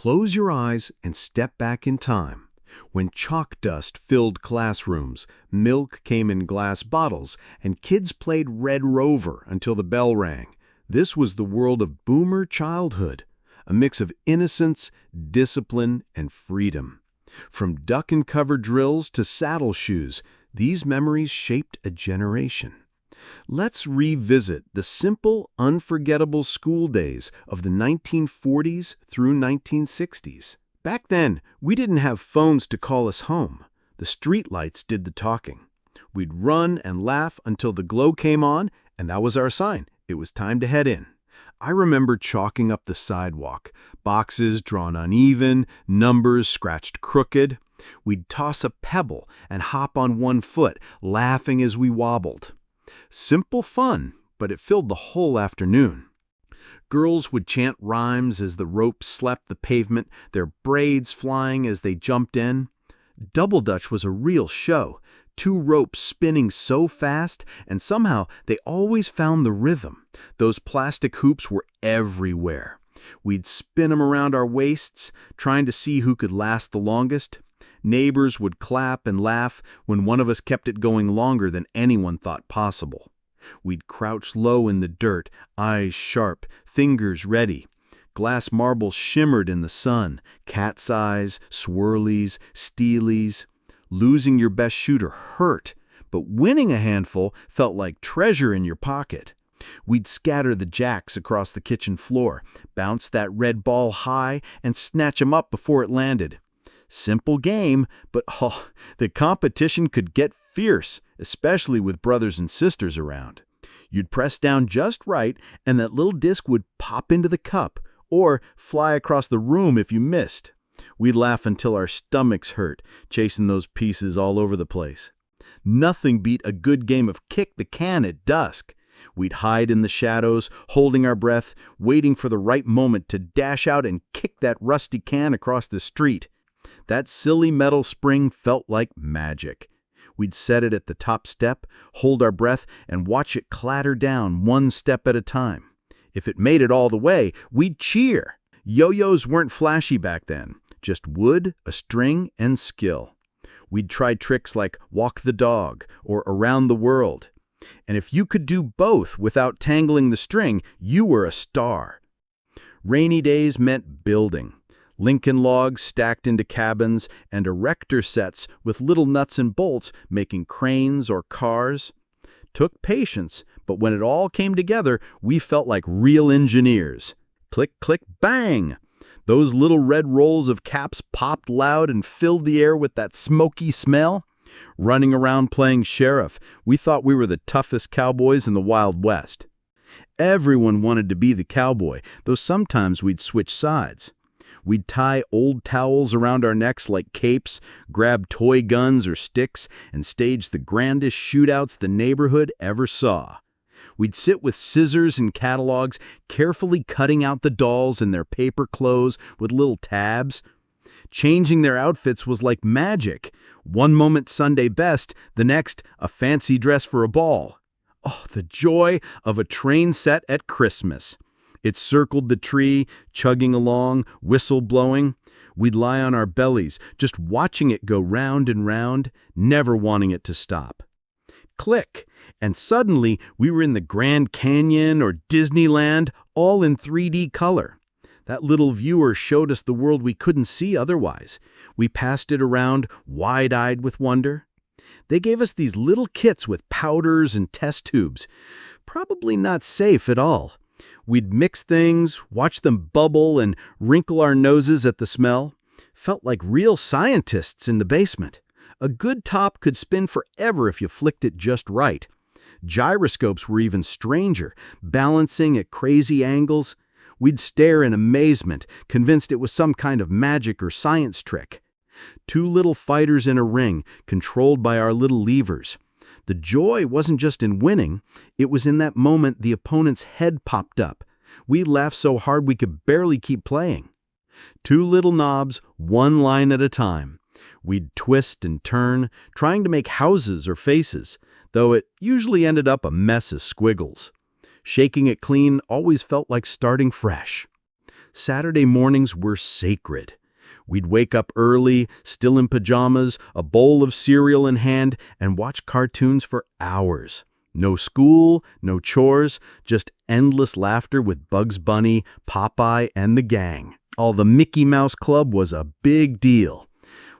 Close your eyes and step back in time. When chalk dust filled classrooms, milk came in glass bottles, and kids played Red Rover until the bell rang. This was the world of boomer childhood, a mix of innocence, discipline, and freedom. From duck-and-cover drills to saddle shoes, these memories shaped a generation. Let's revisit the simple, unforgettable school days of the 1940s through 1960s. Back then, we didn't have phones to call us home. The streetlights did the talking. We'd run and laugh until the glow came on, and that was our sign. It was time to head in. I remember chalking up the sidewalk, boxes drawn uneven, numbers scratched crooked. We'd toss a pebble and hop on one foot, laughing as we wobbled. Simple fun, but it filled the whole afternoon. Girls would chant rhymes as the ropes slapped the pavement, their braids flying as they jumped in. Double Dutch was a real show, 2 ropes spinning so fast, and somehow they always found the rhythm. Those plastic hoops were everywhere. We'd spin them around our waists, trying to see who could last the longest. Neighbors would clap and laugh when one of us kept it going longer than anyone thought possible. We'd crouch low in the dirt, eyes sharp, fingers ready. Glass marbles shimmered in the sun, cat's eyes, swirlies, steelies. Losing your best shooter hurt, but winning a handful felt like treasure in your pocket. We'd scatter the jacks across the kitchen floor, bounce that red ball high, and snatch 'em up before it landed. Simple game, but the competition could get fierce, especially with brothers and sisters around. You'd press down just right, and that little disc would pop into the cup, or fly across the room if you missed. We'd laugh until our stomachs hurt, chasing those pieces all over the place. Nothing beat a good game of kick the can at dusk. We'd hide in the shadows, holding our breath, waiting for the right moment to dash out and kick that rusty can across the street. That silly metal spring felt like magic. We'd set it at the top step, hold our breath, and watch it clatter down one step at a time. If it made it all the way, we'd cheer. Yo-yos weren't flashy back then, just wood, a string, and skill. We'd try tricks like walk the dog or around the world. And if you could do both without tangling the string, you were a star. Rainy days meant building. Lincoln logs stacked into cabins and erector sets with little nuts and bolts making cranes or cars. Took patience, but when it all came together, we felt like real engineers. Click, click, bang! Those little red rolls of caps popped loud and filled the air with that smoky smell. Running around playing sheriff, we thought we were the toughest cowboys in the Wild West. Everyone wanted to be the cowboy, though sometimes we'd switch sides. We'd tie old towels around our necks like capes, grab toy guns or sticks, and stage the grandest shootouts the neighborhood ever saw. We'd sit with scissors and catalogs, carefully cutting out the dolls in their paper clothes with little tabs. Changing their outfits was like magic. One moment Sunday best, the next a fancy dress for a ball. Oh, the joy of a train set at Christmas. It circled the tree, chugging along, whistle blowing. We'd lie on our bellies, just watching it go round and round, never wanting it to stop. Click, and suddenly we were in the Grand Canyon or Disneyland, all in 3D color. That little viewer showed us the world we couldn't see otherwise. We passed it around, wide-eyed with wonder. They gave us these little kits with powders and test tubes. Probably not safe at all. We'd mix things, watch them bubble, and wrinkle our noses at the smell. Felt like real scientists in the basement. A good top could spin forever if you flicked it just right. Gyroscopes were even stranger, balancing at crazy angles. We'd stare in amazement, convinced it was some kind of magic or science trick. 2 little fighters in a ring, controlled by our little levers. The joy wasn't just in winning, it was in that moment the opponent's head popped up. We laughed so hard we could barely keep playing. 2 little knobs, 1 line at a time. We'd twist and turn, trying to make houses or faces, though it usually ended up a mess of squiggles. Shaking it clean always felt like starting fresh. Saturday mornings were sacred. We'd wake up early, still in pajamas, a bowl of cereal in hand, and watch cartoons for hours. No school, no chores, just endless laughter with Bugs Bunny, Popeye, and the gang. All the Mickey Mouse Club was a big deal.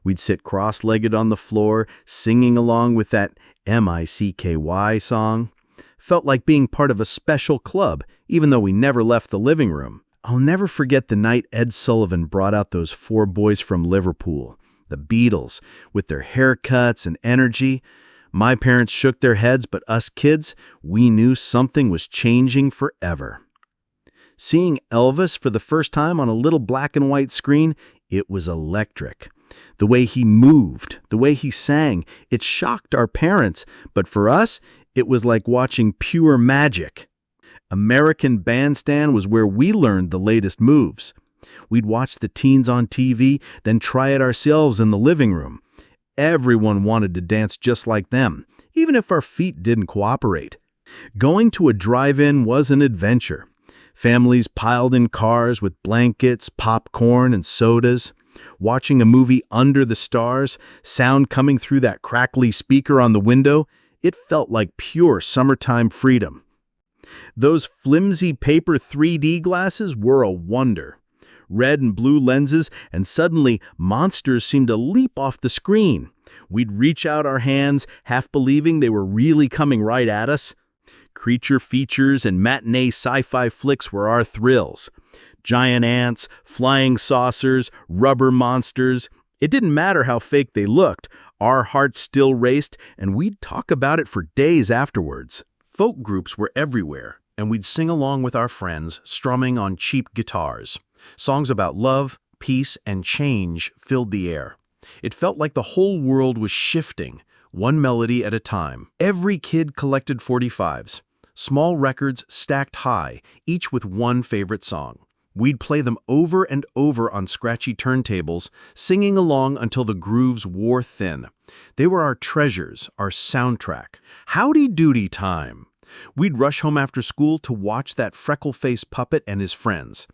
We'd sit cross-legged on the floor, singing along with that M-I-C-K-Y song. Felt like being part of a special club, even though we never left the living room. I'll never forget the night Ed Sullivan brought out those four boys from Liverpool, the Beatles, with their haircuts and energy. My parents shook their heads, but us kids, we knew something was changing forever. Seeing Elvis for the first time on a little black and white screen, it was electric. The way he moved, the way he sang, it shocked our parents, but for us, it was like watching pure magic. American Bandstand was where we learned the latest moves. We'd watch the teens on TV, then try it ourselves in the living room. Everyone wanted to dance just like them, even if our feet didn't cooperate. Going to a drive-in was an adventure. Families piled in cars with blankets, popcorn, and sodas. Watching a movie under the stars, sound coming through that crackly speaker on the window, it felt like pure summertime freedom. Those flimsy paper 3D glasses were a wonder. Red and blue lenses, and suddenly monsters seemed to leap off the screen. We'd reach out our hands, half believing they were really coming right at us. Creature features and matinee sci-fi flicks were our thrills. Giant ants, flying saucers, rubber monsters. It didn't matter how fake they looked. Our hearts still raced, and we'd talk about it for days afterwards. Folk groups were everywhere, and we'd sing along with our friends, strumming on cheap guitars. Songs about love, peace, and change filled the air. It felt like the whole world was shifting, one melody at a time. Every kid collected 45s, small records stacked high, each with one favorite song. We'd play them over and over on scratchy turntables, singing along until the grooves wore thin. They were our treasures, our soundtrack. Howdy doody time! We'd rush home after school to watch that freckle-faced puppet and his friends.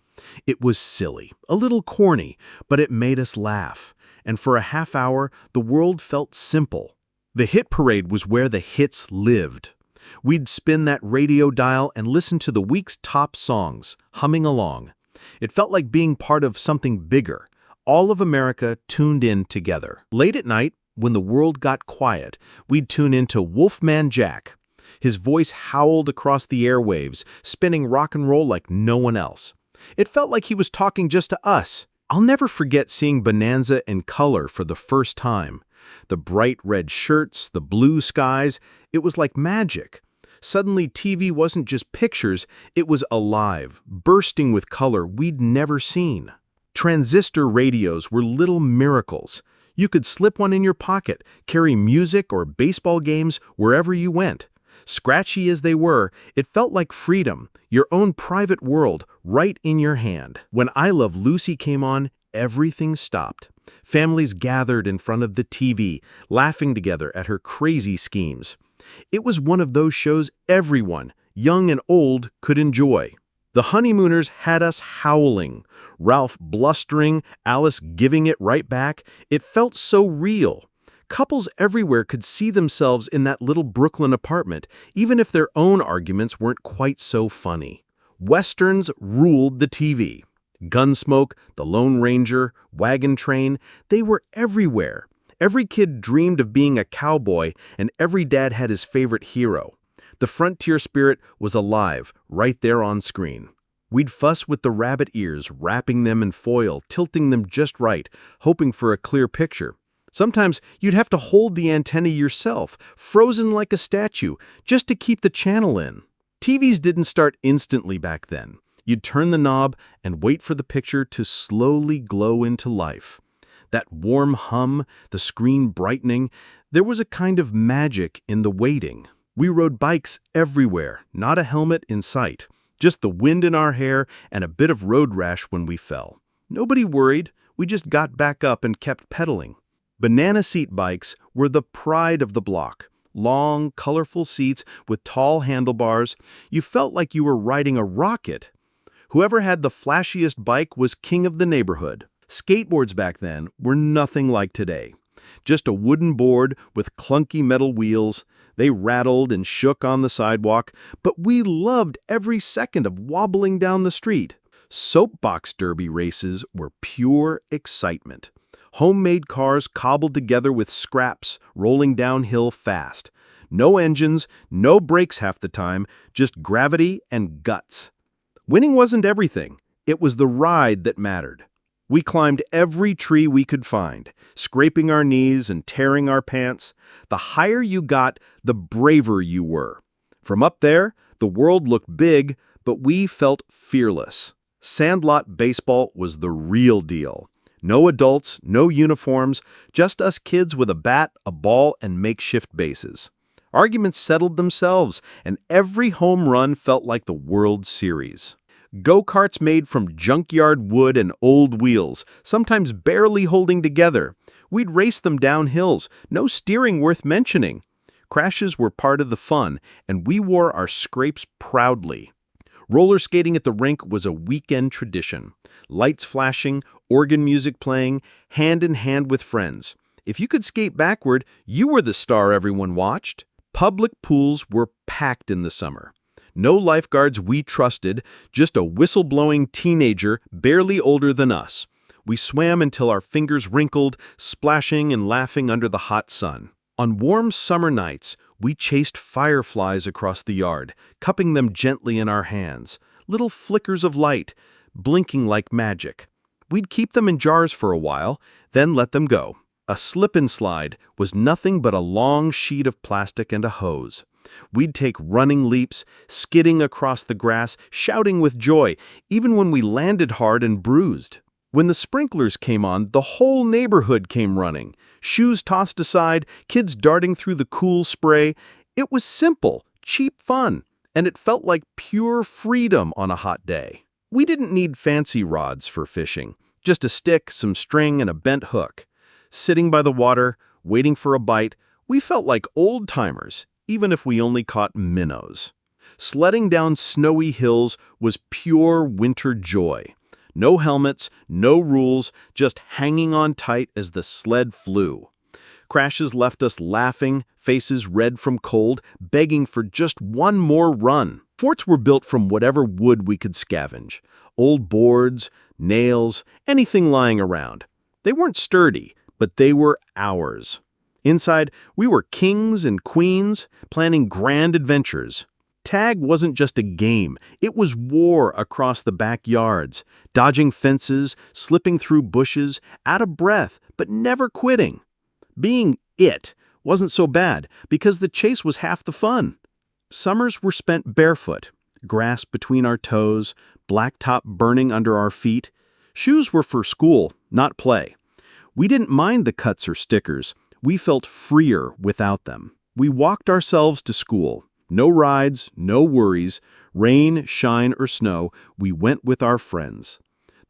It was silly, a little corny, but it made us laugh. And for a half hour, the world felt simple. The hit parade was where the hits lived. We'd spin that radio dial and listen to the week's top songs, humming along. It felt like being part of something bigger. All of America tuned in together. Late at night, when the world got quiet, we'd tune into Wolfman Jack. His voice howled across the airwaves, spinning rock and roll like no one else. It felt like he was talking just to us. I'll never forget seeing Bonanza in color for the first time. The bright red shirts, the blue skies, it was like magic. Suddenly, TV wasn't just pictures, it was alive, bursting with color we'd never seen. Transistor radios were little miracles. You could slip one in your pocket, carry music or baseball games wherever you went. Scratchy as they were, it felt like freedom, your own private world right in your hand. When I Love Lucy came on, everything stopped. Families gathered in front of the TV, laughing together at her crazy schemes. It was one of those shows everyone, young and old, could enjoy. The honeymooners had us howling, Ralph blustering, Alice giving it right back. It felt so real. Couples everywhere could see themselves in that little Brooklyn apartment, even if their own arguments weren't quite so funny. Westerns ruled the TV. Gunsmoke, The Lone Ranger, Wagon Train, they were everywhere. Every kid dreamed of being a cowboy, and every dad had his favorite hero. The frontier spirit was alive, right there on screen. We'd fuss with the rabbit ears, wrapping them in foil, tilting them just right, hoping for a clear picture. Sometimes you'd have to hold the antenna yourself, frozen like a statue, just to keep the channel in. TVs didn't start instantly back then. You'd turn the knob and wait for the picture to slowly glow into life. That warm hum, the screen brightening, there was a kind of magic in the waiting. We rode bikes everywhere, not a helmet in sight, just the wind in our hair and a bit of road rash when we fell. Nobody worried, we just got back up and kept pedaling. Banana seat bikes were the pride of the block. Long, colorful seats with tall handlebars. You felt like you were riding a rocket. Whoever had the flashiest bike was king of the neighborhood. Skateboards back then were nothing like today. Just a wooden board with clunky metal wheels. They rattled and shook on the sidewalk, but we loved every second of wobbling down the street. Soapbox derby races were pure excitement. Homemade cars cobbled together with scraps, rolling downhill fast. No engines, no brakes half the time, just gravity and guts. Winning wasn't everything. It was the ride that mattered. We climbed every tree we could find, scraping our knees and tearing our pants. The higher you got, the braver you were. From up there, the world looked big, but we felt fearless. Sandlot baseball was the real deal. No adults, no uniforms, just us kids with a bat, a ball, and makeshift bases. Arguments settled themselves, and every home run felt like the World Series. Go-karts made from junkyard wood and old wheels, sometimes barely holding together. We'd race them down hills, no steering worth mentioning. Crashes were part of the fun, and we wore our scrapes proudly. Roller skating at the rink was a weekend tradition. Lights flashing, organ music playing, hand in hand with friends. If you could skate backward, you were the star everyone watched. Public pools were packed in the summer. No lifeguards we trusted, just a whistle-blowing teenager barely older than us. We swam until our fingers wrinkled, splashing and laughing under the hot sun. On warm summer nights, we chased fireflies across the yard, cupping them gently in our hands, little flickers of light, blinking like magic. We'd keep them in jars for a while, then let them go. A slip-and-slide was nothing but a long sheet of plastic and a hose. We'd take running leaps, skidding across the grass, shouting with joy, even when we landed hard and bruised. When the sprinklers came on, the whole neighborhood came running. Shoes tossed aside, kids darting through the cool spray. It was simple, cheap fun, and it felt like pure freedom on a hot day. We didn't need fancy rods for fishing, just a stick, some string, and a bent hook. Sitting by the water, waiting for a bite, we felt like old-timers, even if we only caught minnows. Sledding down snowy hills was pure winter joy. No helmets, no rules, just hanging on tight as the sled flew. Crashes left us laughing, faces red from cold, begging for just one more run. Forts were built from whatever wood we could scavenge. Old boards, nails, anything lying around. They weren't sturdy, but they were ours. Inside, we were kings and queens, planning grand adventures. Tag wasn't just a game, it was war across the backyards, dodging fences, slipping through bushes, out of breath, but never quitting. Being it wasn't so bad, because the chase was half the fun. Summers were spent barefoot, grass between our toes, blacktop burning under our feet. Shoes were for school, not play. We didn't mind the cuts or stickers. We felt freer without them. We walked ourselves to school. No rides, no worries. Rain, shine, or snow, we went with our friends.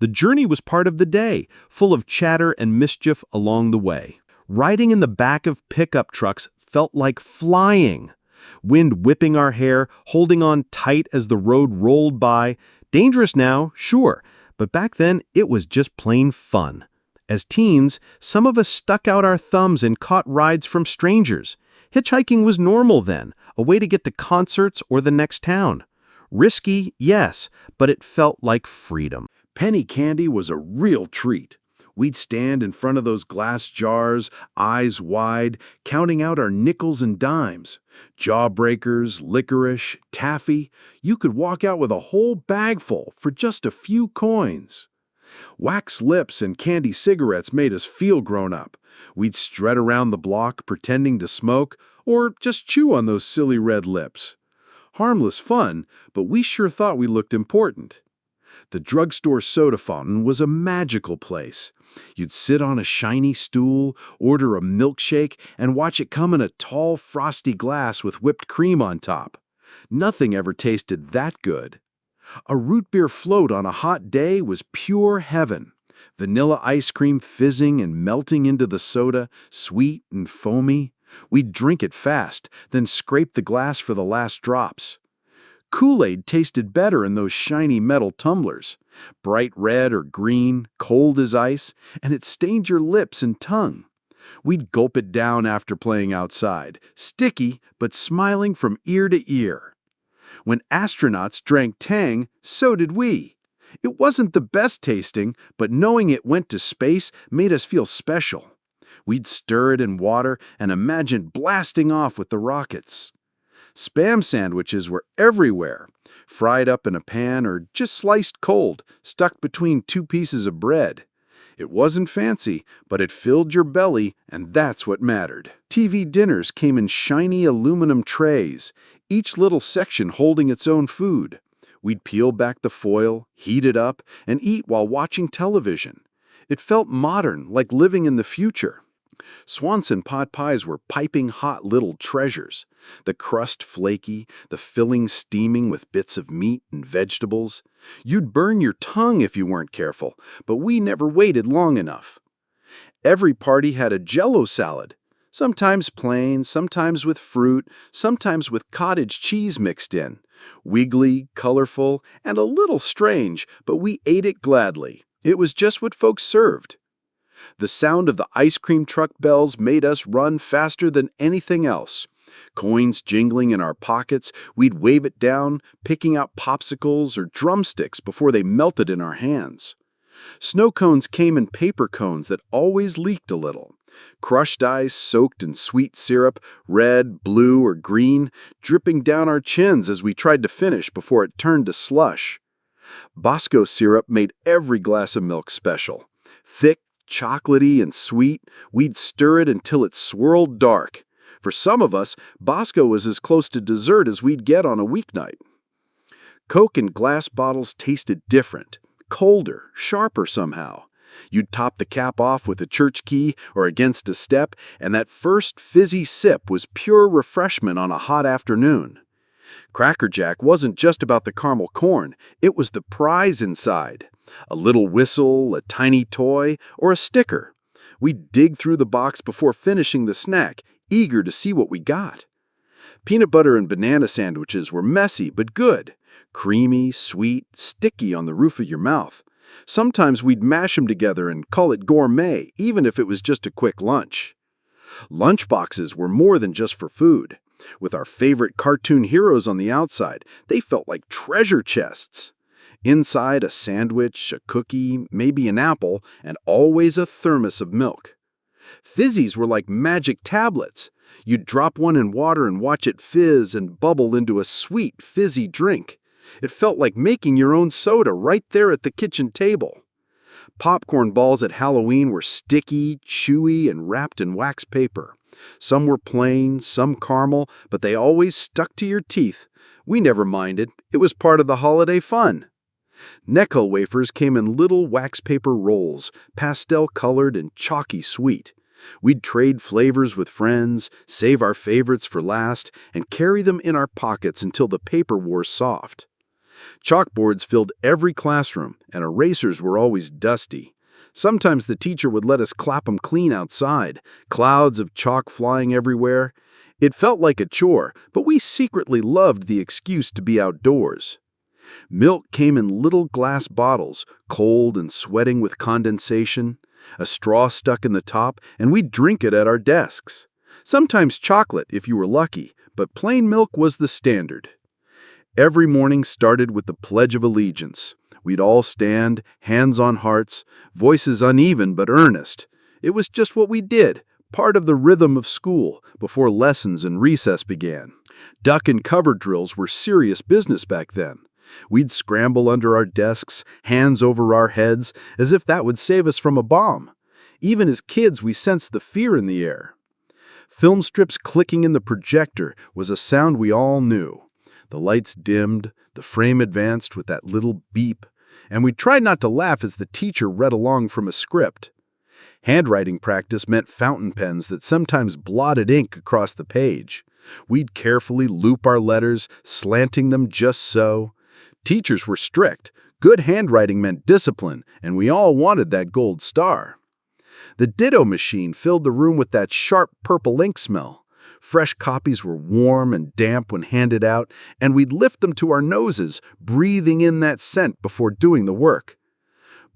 The journey was part of the day, full of chatter and mischief along the way. Riding in the back of pickup trucks felt like flying. Wind whipping our hair, holding on tight as the road rolled by. Dangerous now, sure, but back then it was just plain fun. As teens, some of us stuck out our thumbs and caught rides from strangers. Hitchhiking was normal then, a way to get to concerts or the next town. Risky, yes, but it felt like freedom. Penny candy was a real treat. We'd stand in front of those glass jars, eyes wide, counting out our nickels and dimes. Jawbreakers, licorice, taffy. You could walk out with a whole bag full for just a few coins. Wax lips and candy cigarettes made us feel grown up. We'd strut around the block pretending to smoke or just chew on those silly red lips. Harmless fun, but we sure thought we looked important. The drugstore soda fountain was a magical place. You'd sit on a shiny stool, order a milkshake, and watch it come in a tall, frosty glass with whipped cream on top. Nothing ever tasted that good. A root beer float on a hot day was pure heaven. Vanilla ice cream fizzing and melting into the soda, sweet and foamy. We'd drink it fast, then scrape the glass for the last drops. Kool-Aid tasted better in those shiny metal tumblers, bright red or green, cold as ice, and it stained your lips and tongue. We'd gulp it down after playing outside, sticky but smiling from ear to ear. When astronauts drank Tang, so did we. It wasn't the best tasting, but knowing it went to space made us feel special. We'd stir it in water and imagine blasting off with the rockets. Spam sandwiches were everywhere, fried up in a pan or just sliced cold, stuck between two pieces of bread. It wasn't fancy, but it filled your belly, and that's what mattered. TV dinners came in shiny aluminum trays, each little section holding its own food. We'd peel back the foil, heat it up, and eat while watching television. It felt modern, like living in the future. Swanson pot pies were piping hot little treasures. The crust flaky, the filling steaming with bits of meat and vegetables. You'd burn your tongue if you weren't careful, but we never waited long enough. Every party had a Jell-O salad, sometimes plain, sometimes with fruit, sometimes with cottage cheese mixed in. Wiggly, colorful, and a little strange, but we ate it gladly. It was just what folks served. The sound of the ice cream truck bells made us run faster than anything else. Coins jingling in our pockets, we'd wave it down, picking out popsicles or drumsticks before they melted in our hands. Snow cones came in paper cones that always leaked a little. Crushed ice soaked in sweet syrup, red, blue, or green, dripping down our chins as we tried to finish before it turned to slush. Bosco syrup made every glass of milk special. Thick, chocolatey, and sweet, we'd stir it until it swirled dark. For some of us, Bosco was as close to dessert as we'd get on a weeknight. Coke in glass bottles tasted different, colder, sharper somehow. You'd top the cap off with a church key or against a step, and that first fizzy sip was pure refreshment on a hot afternoon. Cracker Jack wasn't just about the caramel corn, it was the prize inside. A little whistle, a tiny toy, or a sticker. We'd dig through the box before finishing the snack, eager to see what we got. Peanut butter and banana sandwiches were messy but good. Creamy, sweet, sticky on the roof of your mouth. Sometimes we'd mash them together and call it gourmet, even if it was just a quick lunch. Lunch boxes were more than just for food. With our favorite cartoon heroes on the outside, they felt like treasure chests. Inside, a sandwich, a cookie, maybe an apple, and always a thermos of milk. Fizzies were like magic tablets. You'd drop one in water and watch it fizz and bubble into a sweet, fizzy drink. It felt like making your own soda right there at the kitchen table. Popcorn balls at Halloween were sticky, chewy, and wrapped in wax paper. Some were plain, some caramel, but they always stuck to your teeth. We never minded. It was part of the holiday fun. Necco wafers came in little wax paper rolls, pastel-colored and chalky sweet. We'd trade flavors with friends, save our favorites for last, and carry them in our pockets until the paper wore soft. Chalkboards filled every classroom, and erasers were always dusty. Sometimes the teacher would let us clap them clean outside, clouds of chalk flying everywhere. It felt like a chore, but we secretly loved the excuse to be outdoors. Milk came in little glass bottles, cold and sweating with condensation. A straw stuck in the top, and we'd drink it at our desks. Sometimes chocolate, if you were lucky, but plain milk was the standard. Every morning started with the Pledge of Allegiance. We'd all stand, hands on hearts, voices uneven but earnest. It was just what we did, part of the rhythm of school, before lessons and recess began. Duck and cover drills were serious business back then. We'd scramble under our desks, hands over our heads, as if that would save us from a bomb. Even as kids, we sensed the fear in the air. Film strips clicking in the projector was a sound we all knew. The lights dimmed, the frame advanced with that little beep, and we tried not to laugh as the teacher read along from a script. Handwriting practice meant fountain pens that sometimes blotted ink across the page. We'd carefully loop our letters, slanting them just so. Teachers were strict. Good handwriting meant discipline, and we all wanted that gold star. The ditto machine filled the room with that sharp purple ink smell. Fresh copies were warm and damp when handed out, and we'd lift them to our noses, breathing in that scent before doing the work.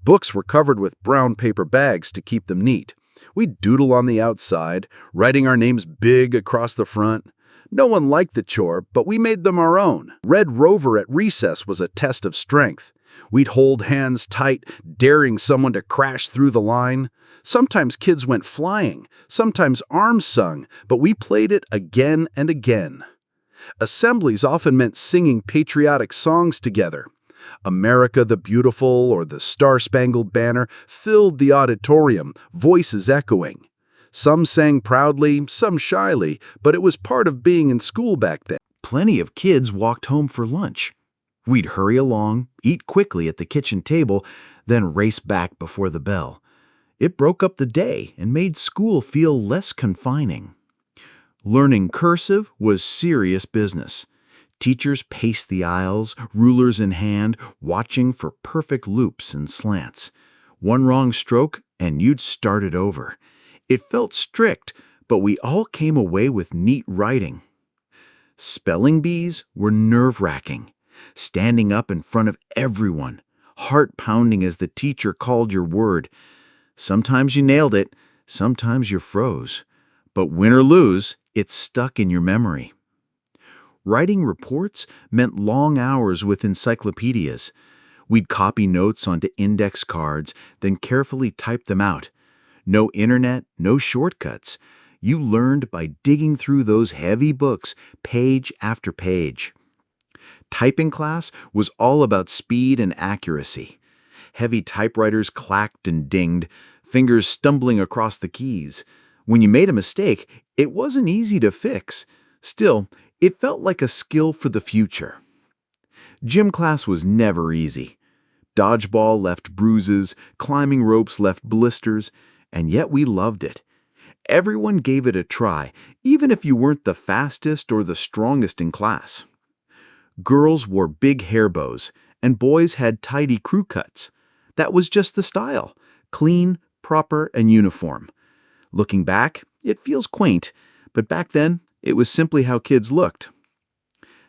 Books were covered with brown paper bags to keep them neat. We'd doodle on the outside, writing our names big across the front. No one liked the chore, but we made them our own. Red Rover at recess was a test of strength. We'd hold hands tight, daring someone to crash through the line. Sometimes kids went flying, sometimes arms sung, but we played it again and again. Assemblies often meant singing patriotic songs together. America the Beautiful or the Star-Spangled Banner filled the auditorium, voices echoing. Some sang proudly, some shyly, but it was part of being in school back then. Plenty of kids walked home for lunch. We'd hurry along, eat quickly at the kitchen table, then race back before the bell. It broke up the day and made school feel less confining. Learning cursive was serious business. Teachers paced the aisles, rulers in hand, watching for perfect loops and slants. One wrong stroke, and you'd start it over. It felt strict, but we all came away with neat writing. Spelling bees were nerve-wracking. Standing up in front of everyone, heart pounding as the teacher called your word. Sometimes you nailed it, sometimes you froze. But win or lose, it stuck in your memory. Writing reports meant long hours with encyclopedias. We'd copy notes onto index cards, then carefully type them out. No internet, no shortcuts. You learned by digging through those heavy books, page after page. Typing class was all about speed and accuracy. Heavy typewriters clacked and dinged, fingers stumbling across the keys. When you made a mistake, it wasn't easy to fix. Still, it felt like a skill for the future. Gym class was never easy. Dodgeball left bruises, climbing ropes left blisters, and yet we loved it. Everyone gave it a try, even if you weren't the fastest or the strongest in class. Girls wore big hair bows, and boys had tidy crew cuts. That was just the style, clean, proper, and uniform. Looking back, it feels quaint, but back then, it was simply how kids looked.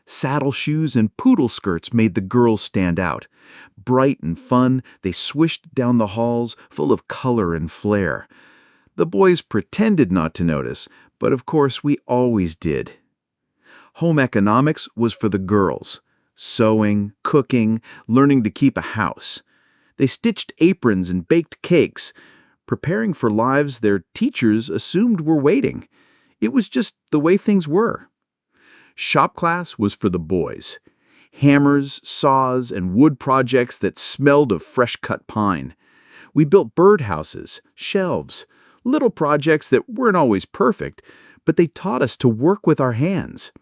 Saddle shoes and poodle skirts made the girls stand out. Bright and fun, they swished down the halls, full of color and flair. The boys pretended not to notice, but of course we always did. Home economics was for the girls. Sewing, cooking, learning to keep a house. They stitched aprons and baked cakes, preparing for lives their teachers assumed were waiting. It was just the way things were. Shop class was for the boys. Hammers, saws, and wood projects that smelled of fresh-cut pine. We built birdhouses, shelves, little projects that weren't always perfect, but they taught us to work with our hands.